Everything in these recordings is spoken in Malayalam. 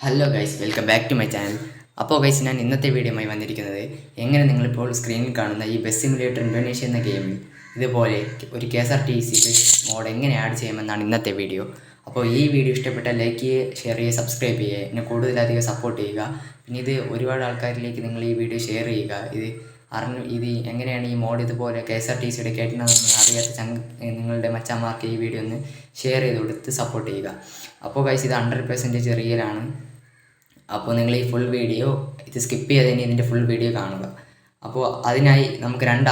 Hello guys, welcome back to my channel. അപ്പോൾ ഗൈസ്, ഞാൻ ഇന്നത്തെ വീഡിയോയുമായി വന്നിരിക്കുന്നത് എങ്ങനെ നിങ്ങളിപ്പോൾ സ്ക്രീനിൽ കാണുന്ന ഈ ബസ് സിമുലേറ്റർ ഇന്തോനേഷ്യ എന്ന ഗെയിമിൽ ഇതുപോലെ ഒരു KSRTC മോഡ് എങ്ങനെ ആഡ് ചെയ്യുമെന്നാണ് ഇന്നത്തെ വീഡിയോ. അപ്പോൾ ഈ വീഡിയോ ഇഷ്ടപ്പെട്ടാൽ ലൈക്ക് ചെയ്യുക, ഷെയർ ചെയ്യുക, സബ്സ്ക്രൈബ് ചെയ്യുക, എന്നെ കൂടുതലധികം സപ്പോർട്ട് ചെയ്യുക. പിന്നെ ഇത് ഒരുപാട് ആൾക്കാരിലേക്ക് നിങ്ങൾ ഈ വീഡിയോ ഷെയർ ചെയ്യുക. ഇത് എങ്ങനെയാണ് ഈ മോഡ് ഇതുപോലെ KSRTCയുടെ കേട്ടണമെന്ന് അറിയാത്ത നിങ്ങളുടെ മച്ചന്മാർക്ക് ഈ വീഡിയോ ഒന്ന് ഷെയർ ചെയ്ത് കൊടുത്ത് സപ്പോർട്ട് ചെയ്യുക. അപ്പോൾ ഗൈസ്, ഇത് 100% റിയലാണ്. അപ്പോൾ നിങ്ങൾ ഈ ഫുൾ വീഡിയോ സ്കിപ്പ് ചെയ്ത് ഇതിൻ്റെ ഫുൾ വീഡിയോ കാണുക. അപ്പോൾ അതിനായി നമുക്ക് രണ്ട്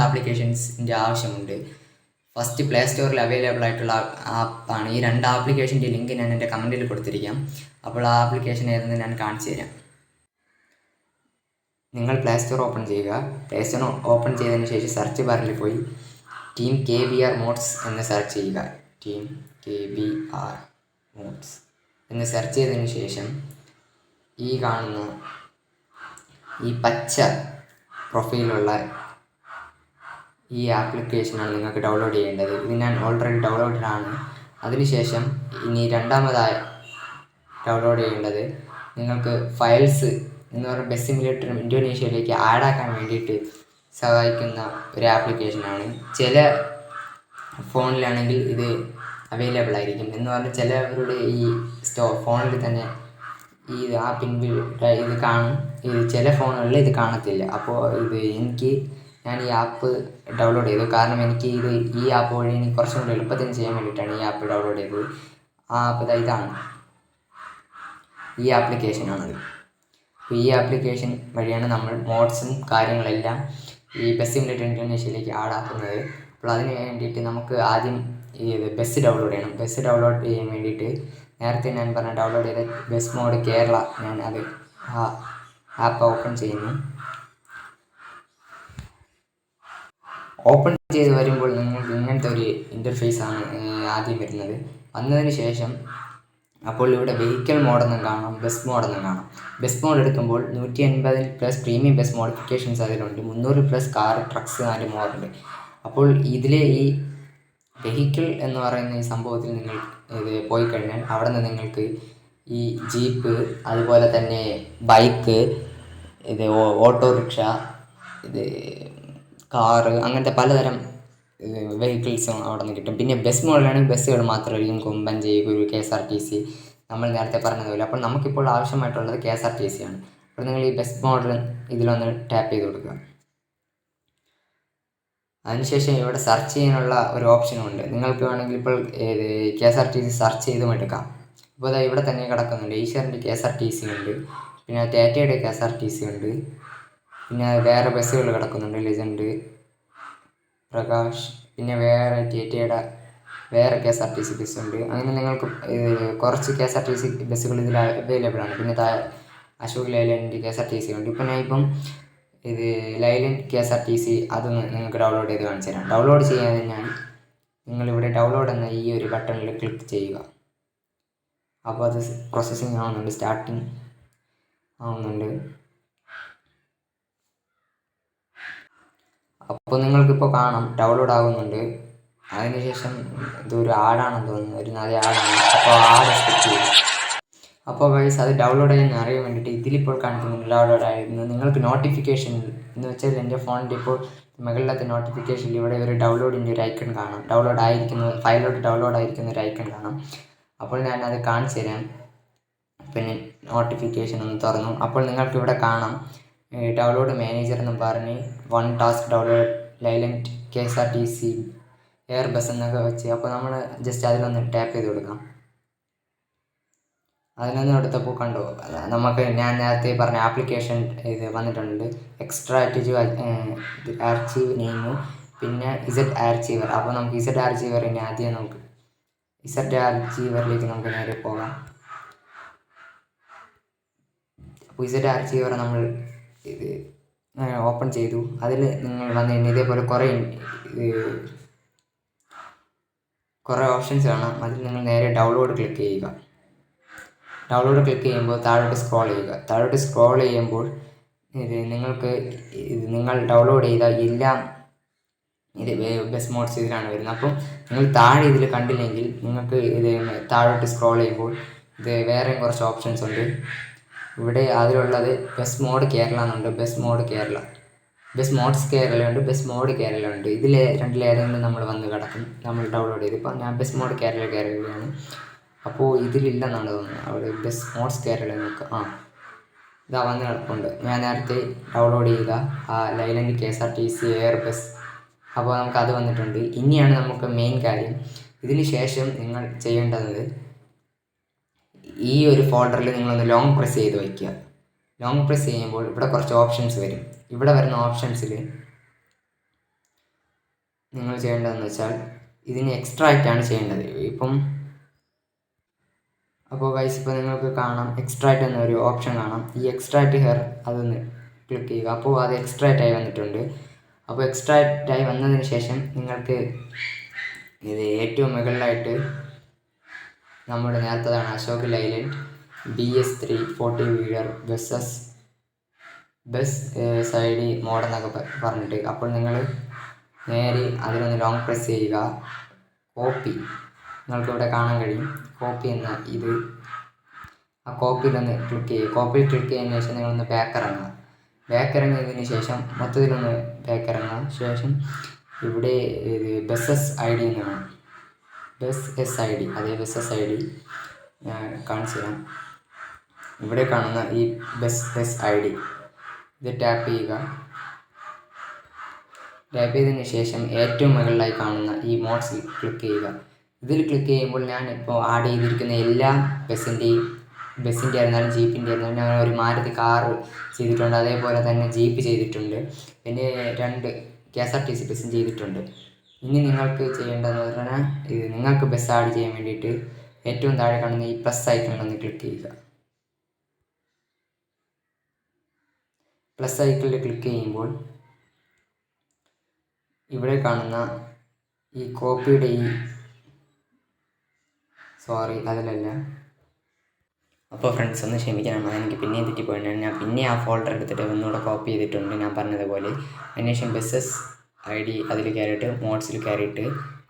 ആപ്ലിക്കേഷൻസിൻ്റെ ആവശ്യമുണ്ട്. ഫസ്റ്റ്, പ്ലേ സ്റ്റോറിൽ അവൈലബിൾ ആയിട്ടുള്ള ആപ്പാണ്. ഈ രണ്ട് ആപ്ലിക്കേഷൻ്റെ ലിങ്ക് ഞാൻ എൻ്റെ കമൻറ്റിൽ കൊടുത്തിരിക്കാം. അപ്പോൾ ആ ആപ്ലിക്കേഷൻ ഏതെന്ന് ഞാൻ കാണിച്ചു തരാം. നിങ്ങൾ പ്ലേ സ്റ്റോർ ഓപ്പൺ ചെയ്യുക. പ്ലേ സ്റ്റോർ ഓപ്പൺ ചെയ്തതിന് ശേഷം സെർച്ച് ബാറിൽ പോയി ടീം KBR മോഡ്സ് എന്ന് സെർച്ച് ചെയ്യുക. ടീം KBR മോഡ്സ് എന്ന് സെർച്ച് ചെയ്തതിന് ശേഷം ഈ കാണുന്ന ഈ പച്ച പ്രൊഫൈലുള്ള ഈ ആപ്ലിക്കേഷനാണ് നിങ്ങൾക്ക് ഡൗൺലോഡ് ചെയ്യേണ്ടത്. ഇത് ഞാൻ ഓൾറെഡി ഡൗൺലോഡഡ് ആണ്. അതിനുശേഷം ഇനി രണ്ടാമതായി ഡൗൺലോഡ് ചെയ്യേണ്ടത് നിങ്ങൾക്ക് ഫയൽസ് എന്ന് പറയുന്ന ബസ് സിമുലേറ്റർ ഇന്തോനേഷ്യയിലേക്ക് ആഡാക്കാൻ വേണ്ടിയിട്ട് സഹായിക്കുന്ന ഒരു ആപ്ലിക്കേഷനാണ്. ചില ഫോണിലാണെങ്കിൽ ഇത് അവൈലബിൾ ആയിരിക്കും. എന്ന് പറഞ്ഞാൽ ചിലവരുടെ ഈ ഫോണിൽ തന്നെ ഈ ആപ്പിൻ്റെ ഇത് കാണും. ചില ഫോണുകളിൽ ഇത് കാണത്തില്ല. അപ്പോൾ ഞാൻ ഈ ആപ്പ് ഡൗൺലോഡ് ചെയ്തു. കാരണം എനിക്ക് ഈ ആപ്പ് വഴി എനിക്ക് കുറച്ചും കൂടി എളുപ്പത്തിൽ ചെയ്യാൻ വേണ്ടിയിട്ടാണ് ഈ ആപ്പ് ഡൗൺലോഡ് ചെയ്തത്. ആ ആപ്പ് ഇതാണ്, ഈ ആപ്ലിക്കേഷനാണത്. അപ്പോൾ ഈ ആപ്ലിക്കേഷൻ വഴിയാണ് നമ്മൾ മോഡ്സും കാര്യങ്ങളെല്ലാം ഈ ബസ് സിമുലേറ്റർ ഇന്തോനേഷ്യയിലേക്ക് ആഡാക്കുന്നത്. അപ്പോൾ അതിന് വേണ്ടിയിട്ട് നമുക്ക് ആദ്യം ബസ് ഡൗൺലോഡ് ചെയ്യണം. ബസ് ഡൗൺലോഡ് ചെയ്യാൻ വേണ്ടിയിട്ട് നേരത്തെ ഞാൻ പറഞ്ഞ ഡൗൺലോഡ് ചെയ്ത ബസ് മോഡ് കേരള, ഞാൻ അത് ആപ്പ് ഓപ്പൺ ചെയ്യുന്നു. ഓപ്പൺ ചെയ്ത് വരുമ്പോൾ നിങ്ങൾക്ക് ഇങ്ങനത്തെ ഒരു ഇൻ്റർഫേസാണ് ആദ്യം വരുന്നത്. വന്നതിന് ശേഷം അപ്പോൾ ഇവിടെ വെഹിക്കിൾ മോഡെന്നും കാണാം, ബസ് മോഡെന്നും കാണാം. ബസ് മോഡ് എടുക്കുമ്പോൾ 150+ പ്രീമിയം ബസ് മോഡിഫിക്കേഷൻസ് അതിലുണ്ട്. 300+ കാർ, ട്രക്സ്, 4 മോഡുണ്ട്. അപ്പോൾ ഇതിലെ ഈ വെഹിക്കിൾ എന്ന് പറയുന്ന ഈ സംഭവത്തിൽ നിങ്ങൾ പോയി കഴിഞ്ഞാൽ അവിടെ നിന്ന് നിങ്ങൾക്ക് ഈ ജീപ്പ്, അതുപോലെ തന്നെ ബൈക്ക്, ഓട്ടോറിക്ഷ, കാറ്, അങ്ങനത്തെ പലതരം വെഹിക്കിൾസും അവിടെ നിന്ന് കിട്ടും. പിന്നെ ബസ് മോഡലാണെങ്കിൽ ബസ്സുകൾ മാത്രമായിരിക്കും. കൊമ്പൻ, ജയ്പൂർ, KSRTC നമ്മൾ നേരത്തെ പറഞ്ഞതുപോലെ. അപ്പോൾ നമുക്കിപ്പോൾ ആവശ്യമായിട്ടുള്ളത് KSRTC ആണ്. അപ്പോൾ നിങ്ങൾ ഈ ബസ് മോഡൽ ഇതിലൊന്ന് ടാപ്പ് ചെയ്ത് കൊടുക്കുക. അതിനുശേഷം ഇവിടെ സെർച്ച് ചെയ്യാനുള്ള ഒരു ഓപ്ഷനുണ്ട്. നിങ്ങൾക്ക് വേണമെങ്കിൽ ഇപ്പോൾ KSRTC സെർച്ച് ചെയ്തും എടുക്കാം. ഇപ്പോൾ അതാ ഇവിടെ തന്നെ കിടക്കുന്നുണ്ട്. ഈശ്വറിൻ്റെ KSRTC ഉണ്ട്, പിന്നെ ടാറ്റയുടെ KSRTC ഉണ്ട്, പിന്നെ വേറെ ബസ്സുകൾ കിടക്കുന്നുണ്ട്, ലെജൻഡ്, പ്രകാശ്, പിന്നെ വേറെ ടാറ്റയുടെ വേറെ KSRTC ബസ്സുണ്ട്. അങ്ങനെ നിങ്ങൾക്ക് കുറച്ച് KSRTC ബസ്സുകൾ ഇതിൽ അവൈലബിൾ ആണ്. പിന്നെ അശോക് ലൈലൻഡ് KSRTC ഉണ്ട്. ഇപ്പം ലൈലൻഡ് KSRTC അതൊന്ന് നിങ്ങൾക്ക് ഡൗൺലോഡ് ചെയ്ത് കാണിച്ചു തരാം. ഡൗൺലോഡ് ചെയ്യാൻ നിങ്ങളിവിടെ ഡൗൺലോഡ് എന്ന ഈ ഒരു ബട്ടണിൽ ക്ലിക്ക് ചെയ്യുക. അപ്പോൾ അത് പ്രോസസ്സിങ് ആവുന്നുണ്ട്, സ്റ്റാർട്ടിങ് ആവുന്നുണ്ട്. അപ്പോൾ നിങ്ങൾക്കിപ്പോൾ കാണാം ഡൗൺലോഡ് ആകുന്നുണ്ട്. അതിനുശേഷം ഇതൊരു ആഡാണെന്ന് തോന്നുന്നു, ഒരു നല്ല ആഡാണ്. അപ്പോൾ ആഡ് സ്കിപ്പ് ചെയ്യും. അപ്പോൾ ഗൈസ്, അത് ഡൗൺലോഡ് ചെയ്യാൻ അറിയാൻ വേണ്ടിയിട്ട് ഇതിലിപ്പോൾ കാണിക്കുന്നുണ്ട് ഡൗൺലോഡ് ആയിരുന്നു. നിങ്ങൾക്ക് നോട്ടിഫിക്കേഷൻ എന്ന് വെച്ചാൽ എൻ്റെ ഫോണിൻ്റെ ഇപ്പോൾ മുകളിലത്തെ നോട്ടിഫിക്കേഷനിൽ ഇവിടെ ഒരു ഡൗൺലോഡിൻ്റെ ഒരു ഐക്കൺ കാണാം. ഫയലോട്ട് ഡൗൺലോഡ് ആയിരിക്കുന്ന ഒരു ഐക്കൺ കാണാം. അപ്പോൾ ഞാൻ അത് കാണിച്ചു തരാം. പിന്നെ നോട്ടിഫിക്കേഷൻ ഒന്ന് തുറന്നു. അപ്പോൾ നിങ്ങൾക്ക് ഇവിടെ കാണാം ഡൗൺലോഡ് മാനേജർ എന്ന് പറഞ്ഞ് 1 task download Leyland KSRTC air bus എന്നൊക്കെ വെച്ച്. അപ്പോൾ നമ്മൾ ജസ്റ്റ് അതിലൊന്ന് ടാപ്പ് ചെയ്ത് കൊടുക്കാം. അതിനൊന്നും എടുത്തപ്പോൾ കണ്ടോ, നമുക്ക് ഞാൻ നേരത്തെ പറഞ്ഞ ആപ്ലിക്കേഷൻ ഇത് വന്നിട്ടുണ്ട്. എക്സ്ട്രാ ആർച്ചീവ് നെയിമ്, പിന്നെ ആർച്ചീവർ. അപ്പോൾ നമുക്ക് ആർച്ചീവറിനെ ആദ്യം നമുക്ക് ആർച്ചീവറിലേക്ക് നമുക്ക് നേരെ പോകാം. അപ്പോൾ ആർച്ചീവർ നമ്മൾ ഇത് ഓപ്പൺ ചെയ്തു. അതിൽ നിങ്ങൾ വന്നു ഇതേപോലെ കുറേ ഓപ്ഷൻസ് കാണാം. അതിൽ നിങ്ങൾ നേരെ ഡൗൺലോഡ് ക്ലിക്ക് ചെയ്യുക. ഡൗൺലോഡ് ക്ലിക്ക് ചെയ്യുമ്പോൾ താഴോട്ട് സ്ക്രോൾ ചെയ്യുമ്പോൾ നിങ്ങൾ ഡൗൺലോഡ് ചെയ്ത എല്ലാം ബസ് മോഡ്സ് ഇതിലാണ് വരുന്നത്. അപ്പം നിങ്ങൾ താഴെ ഇതിൽ കണ്ടില്ലെങ്കിൽ നിങ്ങൾക്ക് താഴോട്ട് സ്ക്രോൾ ചെയ്യുമ്പോൾ ഇത് വേറെയും കുറച്ച് ഓപ്ഷൻസ് ഉണ്ട്. ഇവിടെ അതിലുള്ളത് ബസ് മോഡ് കേരള എന്നുണ്ട്. Bus mod Kerala, bus mods Kerala ഉണ്ട്, ബസ് മോഡ് കേരള ഉണ്ട്. രണ്ടിലേതെങ്കിലും നമ്മൾ വന്ന് കിടക്കും, നമ്മൾ ഡൗൺലോഡ് ചെയ്ത്. ഇപ്പോൾ ഞാൻ ബസ് മോഡ് കേരള കയറുകയാണ്. അപ്പോൾ ഇതിലില്ലെന്നാണ് തോന്നുന്നത്. അവിടെ ബസ് മോഡ്സ് കേരള നോക്കുക. ഇതാ വന്ന് കിടപ്പുണ്ട്. ഞാൻ നേരത്തെ ഡൗൺലോഡ് ചെയ്ത ആ ലൈലൻഡ് KSRTC എയർ ബസ്. അപ്പോൾ നമുക്കത് വന്നിട്ടുണ്ട്. ഇനിയാണ് നമുക്ക് മെയിൻ കാര്യം. ഇതിന് ശേഷം നിങ്ങൾ ചെയ്യേണ്ടത് ഈ ഒരു ഫോൾഡറിൽ നിങ്ങളൊന്ന് ലോങ് പ്രസ് ചെയ്ത് വയ്ക്കുക. ലോങ് പ്രസ് ചെയ്യുമ്പോൾ ഇവിടെ കുറച്ച് ഓപ്ഷൻസ് വരും. ഇവിടെ വരുന്ന ഓപ്ഷൻസിൽ നിങ്ങൾ ചെയ്യേണ്ടതെന്ന് വെച്ചാൽ ഇതിന് എക്സ്ട്രാക്റ്റാണ് ചെയ്യേണ്ടത്. അപ്പോൾ ഗൈസ്, ഇപ്പോൾ നിങ്ങൾക്ക് കാണാം എക്സ്ട്രാക്റ്റ് എന്നൊരു ഓപ്ഷൻ കാണാം. ഈ എക്സ്ട്രാക്റ്റ് ഹെയർ അതൊന്ന് ക്ലിക്ക് ചെയ്യുക. അപ്പോൾ അത് എക്സ്ട്രാക്റ്റായി വന്നിട്ടുണ്ട്. അപ്പോൾ എക്സ്ട്രാക്റ്റായി വന്നതിന് ശേഷം നിങ്ങൾക്ക് ഇത് ഏറ്റവും മുകളിലായിട്ട് നമ്മുടെ നേരത്തതാണ് Ashok Leyland BS3 40 wheeler bus side mode എന്നൊക്കെ പറഞ്ഞിട്ട്. അപ്പോൾ നിങ്ങൾ നേരെ അതിലൊന്ന് ലോങ് പ്രസ് ചെയ്യുക. കോപ്പി നിങ്ങൾക്കിവിടെ കാണാൻ കഴിയും. കോപ്പി എന്ന ഇത്, ആ കോപ്പിയിലൊന്ന് ക്ലിക്ക് ചെയ്യുക. കോപ്പിയിൽ ക്ലിക്ക് ചെയ്തതിന് ശേഷം നിങ്ങളൊന്ന് ബാക്ക് ഇറങ്ങിയതിന് ശേഷം മൊത്തത്തിലൊന്ന് ബാക്ക് ഇറങ്ങുക. ശേഷം ഇവിടെ ഇത് ബസ്സസ് ID എന്നാണ്. ബസ് SID, അതേ ബസ് SID ഞാൻ കാണിച്ചു തരാം. ഇവിടെ കാണുന്ന ഈ ബസ് SID ഇത് ടാപ്പ് ചെയ്യുക. ടാപ്പ് ചെയ്തതിന് ശേഷം ഏറ്റവും മുകളിലായി കാണുന്ന ഈ മോഡ്സിൽ ക്ലിക്ക് ചെയ്യുക. ഇതിൽ ക്ലിക്ക് ചെയ്യുമ്പോൾ ഞാൻ ഇപ്പോൾ ആഡ് ചെയ്തിരിക്കുന്ന എല്ലാ ബസ്സിൻ്റെ ആയിരുന്നാലും ജീപ്പിൻ്റെ ആയിരുന്നാലും ഞാൻ ഒരു മാരുതി കാറ് ചെയ്തിട്ടുണ്ട്. അതേപോലെ തന്നെ ജീപ്പ് ചെയ്തിട്ടുണ്ട്. പിന്നെ 2 KSRTC ബസ്സും ചെയ്തിട്ടുണ്ട്. ഇനി നിങ്ങൾക്ക് ചെയ്യേണ്ടതെന്ന് പറഞ്ഞാൽ ഇത് നിങ്ങൾക്ക് ബസ് ആഡ് ചെയ്യാൻ വേണ്ടിയിട്ട് ഏറ്റവും താഴെ കാണുന്ന ഈ പ്ലസ് ഐക്കണിലൊന്ന് ക്ലിക്ക് ചെയ്യുക. പ്ലസ് ഐക്കണിൽ ക്ലിക്ക് ചെയ്യുമ്പോൾ ഇവിടെ കാണുന്ന ഈ കോപ്പിയുടെ അതിലല്ല. അപ്പോൾ ഫ്രണ്ട്സ്, ഒന്ന് ക്ഷമിക്കണം, എനിക്ക് പിന്നെയും തെറ്റിപ്പോയിട്ടാണ്. ഞാൻ പിന്നെ ആ ഫോൾഡർ എടുത്തിട്ട് ഒന്നുകൂടെ കോപ്പി ചെയ്തിട്ടുണ്ട് ഞാൻ പറഞ്ഞതുപോലെ. അതിനുശേഷം ബസ്സസ് ID അതിൽ കയറിയിട്ട് മോഡ്സിൽ കയറിയിട്ട്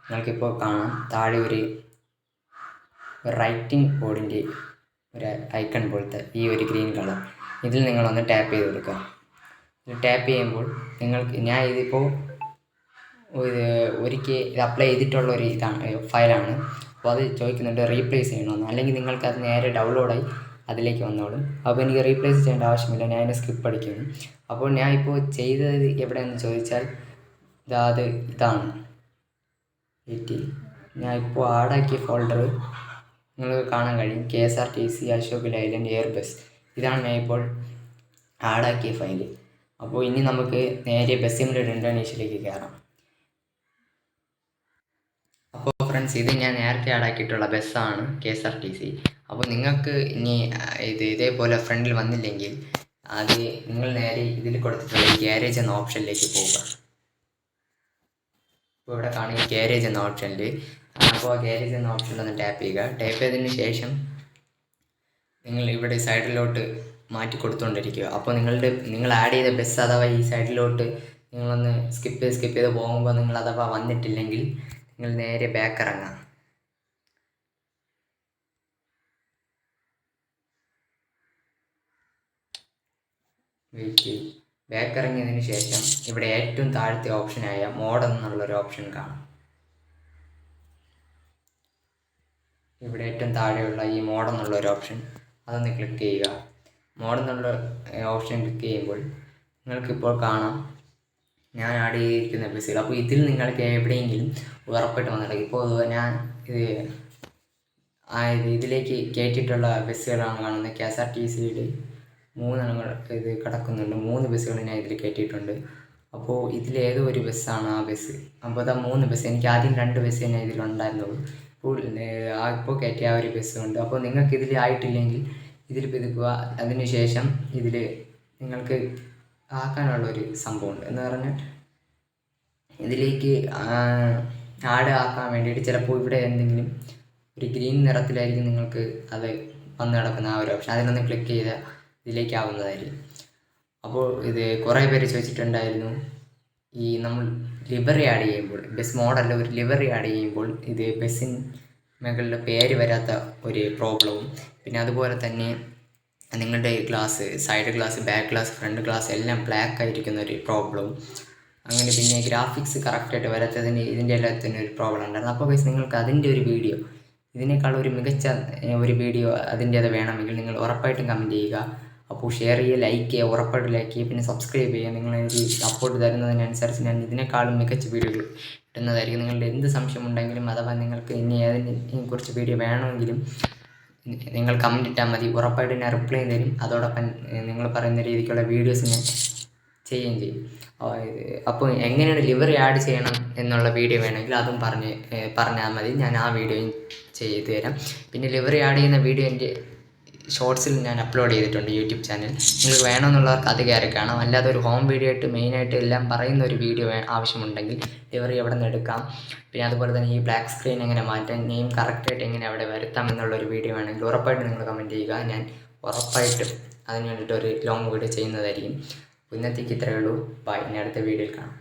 നിങ്ങൾക്കിപ്പോൾ കാണാം താഴെ ഒരു റൈറ്റിംഗ് ബോർഡിൻ്റെ ഒരു ഐക്കൺ പോലത്തെ ഈ ഒരു ഗ്രീൻ കളർ. ഇതിൽ നിങ്ങളൊന്ന് ടാപ്പ് ചെയ്ത് കൊടുക്കുക. ഇത് ടാപ്പ് ചെയ്യുമ്പോൾ ഞാൻ ഇതിപ്പോൾ ഒരിക്കൽ ഇത് അപ്ലൈ ചെയ്തിട്ടുള്ള ഒരു ഫയലാണ്. അപ്പോൾ അത് ചോദിക്കുന്നുണ്ട് റീപ്ലേസ് ചെയ്യണമെന്ന്. അല്ലെങ്കിൽ നിങ്ങൾക്കത് നേരെ ഡൗൺലോഡായി അതിലേക്ക് വന്നോളും. അപ്പോൾ എനിക്ക് റീപ്ലേസ് ചെയ്യേണ്ട ആവശ്യമില്ല, ഞാൻ അതിൻ്റെ സ്കിപ്പ് അടിക്കുന്നു. അപ്പോൾ ഞാൻ ഇപ്പോൾ ചെയ്തത് എവിടെയെന്ന് ചോദിച്ചാൽ ഇതാണ് ഞാൻ ഇപ്പോൾ ആഡാക്കിയ ഫോൾഡർ നിങ്ങൾക്ക് കാണാൻ കഴിയും. KSRTC Ashok Leyland air bus. ഇതാണ് ഞാൻ ഇപ്പോൾ ആഡാക്കിയ ഫയല്. അപ്പോൾ ഇനി നമുക്ക് നേരെ ബസ് സിമുലേറ്റർ ഇൻഡോനേഷ്യയിലേക്ക് കയറാം. അപ്പോൾ ഫ്രണ്ട്സ്, ഇത് ഞാൻ നേരത്തെ ആഡാക്കിയിട്ടുള്ള ബസ്സാണ് KSRTC. അപ്പോൾ നിങ്ങൾക്ക് ഇനി ഇതേപോലെ ഫ്രണ്ടിൽ വന്നില്ലെങ്കിൽ അത് നിങ്ങൾ നേരെ ഇതിൽ കൊടുത്തിട്ടുള്ള ഗ്യാരേജ് എന്ന ഓപ്ഷനിലേക്ക് പോവുക. അപ്പോൾ ഇവിടെ കാണുക ഗ്യാരേജ് എന്ന ഓപ്ഷനിൽ. അപ്പോൾ ആ ഗ്യാരേജ് എന്ന ഓപ്ഷനിലൊന്ന് ടാപ്പ് ചെയ്യുക. ടാപ്പ് ചെയ്തതിന് ശേഷം നിങ്ങൾ ഇവിടെ സൈഡിലോട്ട് മാറ്റി കൊടുത്തുകൊണ്ടിരിക്കുക. അപ്പോൾ നിങ്ങൾ ആഡ് ചെയ്ത ബസ് അഥവാ ഈ സൈഡിലോട്ട് നിങ്ങളൊന്ന് സ്കിപ്പ് ചെയ്ത് പോകുമ്പോൾ നിങ്ങൾ അഥവാ വന്നിട്ടില്ലെങ്കിൽ നിങ്ങൾ നേരെ ബാക്ക് ഇറങ്ങാം. ബാക്ക് ഇറങ്ങിയതിന് ശേഷം ഇവിടെ ഏറ്റവും താഴത്തെ ഓപ്ഷനായ മോഡ് എന്നുള്ളൊരു ഓപ്ഷൻ കാണാം. ഇവിടെ ഏറ്റവും താഴെയുള്ള ഈ മോഡ് എന്നുള്ളൊരു ഓപ്ഷൻ അതൊന്ന് ക്ലിക്ക് ചെയ്യുക. മോഡ് എന്നുള്ള ഓപ്ഷൻ ക്ലിക്ക് ചെയ്യുമ്പോൾ നിങ്ങൾക്കിപ്പോൾ കാണാം ഞാൻ ആഡ് ചെയ്തിരിക്കുന്ന ബസ്സുകൾ. അപ്പോൾ ഇതിൽ നിങ്ങൾക്ക് എവിടെയെങ്കിലും ഉറപ്പായിട്ട് വന്നിട്ടുണ്ടെങ്കിൽ ഇപ്പോൾ ഞാൻ ഇതിലേക്ക് കയറ്റിയിട്ടുള്ള ബസ്സുകളാണ് കാണുന്നത്. KSRTCയുടെ 3 എണ്ണങ്ങൾ ഇത് കിടക്കുന്നുണ്ട്. 3 ബസ്സുകൾ ഞാൻ ഇതിൽ കയറ്റിയിട്ടുണ്ട്. അപ്പോൾ ഇതിലേതോ ഒരു ബസ്സാണ് ആ ബസ്. അപ്പോൾ അതാ 3 ബസ്. എനിക്ക് ആദ്യം 2 ബസ്സേ ഞാൻ ഇതിലുണ്ടായിരുന്നുള്ളൂ. ഇപ്പോൾ കയറ്റിയ ആ ഒരു ബസ്സുണ്ട്. അപ്പോൾ നിങ്ങൾക്ക് ഇതിൽ ആയിട്ടില്ലെങ്കിൽ ഇതിൽ പിതുക്കുക. അതിന് ശേഷം ഇതിൽ നിങ്ങൾക്ക് ആക്കാനുള്ളൊരു സംഭവമുണ്ട്. എന്ന് പറഞ്ഞാൽ ഇതിലേക്ക് ആഡ് ആക്കാൻ വേണ്ടിയിട്ട് ചിലപ്പോൾ ഇവിടെ എന്തെങ്കിലും ഒരു ഗ്രീൻ നിറത്തിലായിരിക്കും നിങ്ങൾക്ക് അത് വന്ന് കിടക്കുന്ന ആ ഒരു ഓപ്ഷൻ. അതിലൊന്ന് ക്ലിക്ക് ചെയ്താൽ ഇതിലേക്കാവുന്നതായിരിക്കും. അപ്പോൾ ഇത് കുറേ പേര് ചോദിച്ചിട്ടുണ്ടായിരുന്നു, നമ്മൾ ലിവറി ആഡ് ചെയ്യുമ്പോൾ ബസ് മോഡലിൽ ഒരു ലിവറി ആഡ് ചെയ്യുമ്പോൾ ഇത് ബസ്സിൻ മുകളിൽ പേര് വരാത്ത ഒരു പ്രോബ്ലവും, പിന്നെ അതുപോലെ തന്നെ നിങ്ങളുടെ glass, side glass, back glass, front glass എല്ലാം ബ്ലാക്ക് ആയിരിക്കുന്ന ഒരു പ്രോബ്ലവും, അങ്ങനെ പിന്നെ ഗ്രാഫിക്സ് കറക്റ്റായിട്ട് വരാത്തതിന് ഇതിൻ്റെ എല്ലാത്തിനും ഒരു പ്രോബ്ലം ഉണ്ടായിരുന്നു. അപ്പോൾ ഗൈസ് നിങ്ങൾക്ക് അതിൻ്റെ ഒരു വീഡിയോ, ഇതിനേക്കാൾ ഒരു മികച്ച ഒരു വീഡിയോ അതിൻ്റേത് വേണമെങ്കിൽ നിങ്ങൾ ഉറപ്പായിട്ടും കമൻറ്റ് ചെയ്യുക. അപ്പോൾ ഷെയർ ചെയ്യുക, ലൈക്ക് ചെയ്യുക, ഉറപ്പായിട്ടും ലൈക്ക് ചെയ്യുക, പിന്നെ സബ്സ്ക്രൈബ് ചെയ്യുക. നിങ്ങൾ എനിക്ക് സപ്പോർട്ട് തരുന്നതിനനുസരിച്ച് ഞാൻ ഇതിനേക്കാളും മികച്ച വീഡിയോകൾ ഇടുന്നതായിരിക്കും. നിങ്ങളുടെ എന്ത് സംശയമുണ്ടെങ്കിലും അഥവാ നിങ്ങൾക്ക് ഇനി ഏതിനെ കുറിച്ച് വീഡിയോ വേണമെങ്കിലും നിങ്ങൾ കമൻറ്റ് ഇട്ടാൽ മതി, ഉറപ്പായിട്ട് ഞാൻ റിപ്ലൈ തരും. അതോടൊപ്പം നിങ്ങൾ പറയുന്ന രീതിക്കുള്ള വീഡിയോസ് ഞാൻ ചെയ്യുകയും ചെയ്യും. അപ്പോൾ എങ്ങനെയാണ് ലിവറി ആഡ് ചെയ്യണം എന്നുള്ള വീഡിയോ വേണമെങ്കിൽ അതും പറഞ്ഞാൽ മതി, ഞാൻ ആ വീഡിയോയും ചെയ്തു തരാം. പിന്നെ ലിവറി ആഡ് ചെയ്യുന്ന വീഡിയോ എൻ്റെ ഷോർട്സിൽ ഞാൻ അപ്ലോഡ് ചെയ്തിട്ടുണ്ട് യൂട്യൂബ് ചാനൽ. നിങ്ങൾക്ക് വേണമെന്നുള്ളവർക്ക് അത് കയറി കാണാം. അല്ലാതെ ഒരു ഹോം വീഡിയോ ആയിട്ട് മെയിനായിട്ട് എല്ലാം പറയുന്ന ഒരു വീഡിയോ ആവശ്യമുണ്ടെങ്കിൽ ലിവറി എവിടെ നിന്ന് എടുക്കാം, പിന്നെ അതുപോലെ തന്നെ ഈ ബ്ലാക്ക് സ്ക്രീൻ എങ്ങനെ മാറ്റാം, നെയിം കറക്റ്റായിട്ട് എങ്ങനെ അവിടെ വരുത്താം എന്നുള്ളൊരു വീഡിയോ വേണമെങ്കിൽ ഉറപ്പായിട്ടും നിങ്ങൾ കമൻറ്റ് ചെയ്യുക. ഞാൻ ഉറപ്പായിട്ടും അതിന് വേണ്ടിയിട്ട് ഒരു ലോങ് വീഡിയോ ചെയ്യുന്നതായിരിക്കും. ഇന്നത്തേക്ക് ഇത്രയേ ഉള്ളൂ. ബൈ. ഇനി അടുത്ത വീഡിയോയിൽ കാണാം.